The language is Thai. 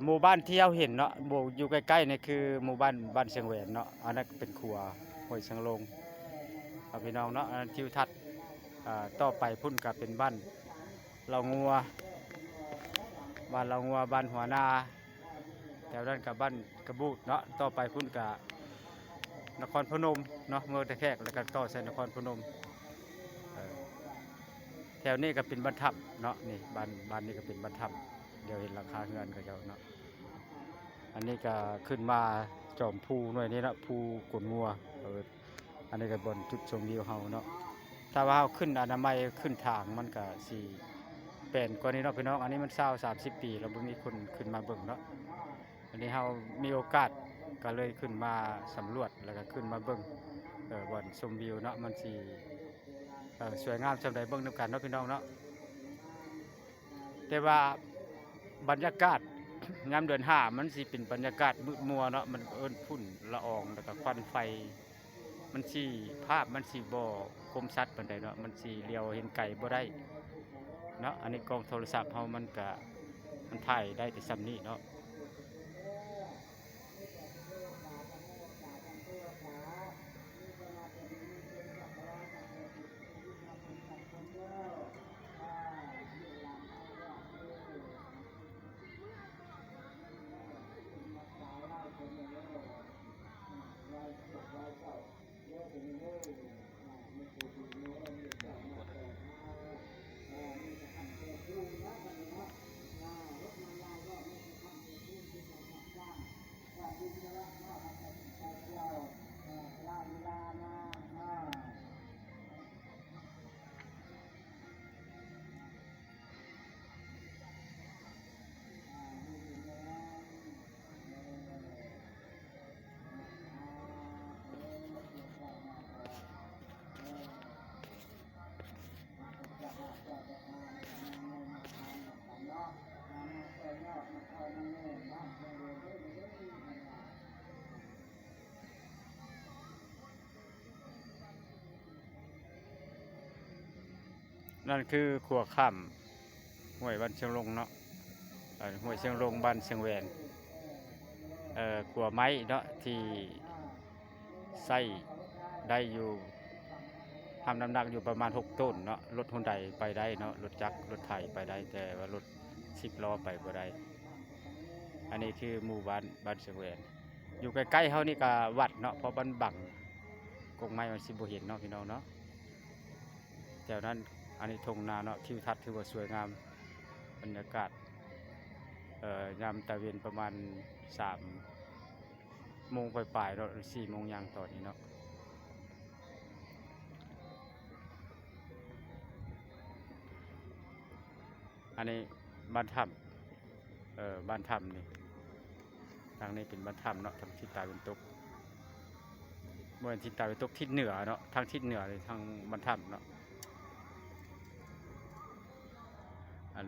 หมู่บ้านที่เราเห็นเนาะหมู่อยู่ใกล้ๆนี่คือหมู่บ้านเชียงแหวนเนาะอันนั้นก็เป็นครัวห้วยเชียงลงครับพี่น้องเนาะอันนั้นทิวทัศน์ต่อไปพุ่นก็เป็นบ้านเรางัวบ้านหัวนาแถวนั้นกับบ้านกระบูดเนาะต่อไปพุ่นก็นครพนมเนาะเมืองตะแคกแล้วก็ต่อใส่นครพนมเอ่อแถวนี้ก็เป็นบ้านทับเนาะนี่บ้านนี้ก็เป็นบ้านทับเดี๋ยวเห็นหลังคาเรือนก็เจ้าเนาะ อันนี้ก็ขึ้นมาจอมภูหน่วยนี้นะภูกลงัวอันนี้ก็บนจุดชมวิวเฮาเนาะถ้าว่าเฮาขึ้นอนามัยขึ้นทางมันก็สิแปลนกว่านี้เนาะพี่น้องอันนี้มัน20-30 ปีแล้วบ่มีคนขึ้นมาเบิ่งเนาะอันนี้เฮามีโอกาสก็เลยขึ้นมาสำรวจแล้วก็ขึ้นมาเบิ่งบนชมวิวเนาะมันสิสวยงามส่ำใดเบิ่งนำกันเนาะพี่น้องเนาะแต่ว่าบรรยากาศ ยามเดือนห้ามันสิเป็นบรรยากาศมืดมัวเนาะมันเอิ้นฝุ่นละอองแล้วก็ควันไฟมันสิภาพมันสิบ่คมชัดปานใดเนาะมันสิเลี้ยวเห็นไกลบ่ได้เนาะอันนี้กล้องโทรศัพท์เฮามันก็มันถ่ายได้แต่ส่ำนี้เนาะนั่นคือขัวข้ามห้วยบ้านเชียงลงเนาะห้วยเชียงลงบ้านเชียงแหวนขัวไม้เนาะที่ใส่ได้อยู่ทำน้ำหนักอยู่ประมาณ6 ต้นเนาะรถฮุนไดไปได้เนาะรถจักรรถไถไปได้แต่ว่ารถ10 ล้อไปบ่ได้อันนี้คือหมู่บ้านเชียงแหวนอยู่ใกล้ๆเฮานี่ก็วัดเนาะเพราะบ้านบังกงไม้มันสิบ่เห็นเนาะพี่น้องเนาะแถวนั้นอันนี้ทงนาเนาะทิวทัศน์ถือว่าสวยงามบรรยากาศยามตะเวนประมาณ3 โมงปลายๆเนาะ4 โมงยังตอนนี้เนาะอันนี้บ้านถ้ำบ้านถ้ำนี่ทางนี้เป็นบ้านถ้ำเนาะทางทิศตะวันตกเมื่อทิศตะวันตกทิศเหนือเนาะทางทิศเหนือเลยทางบ้านถ้ำเนาะอัน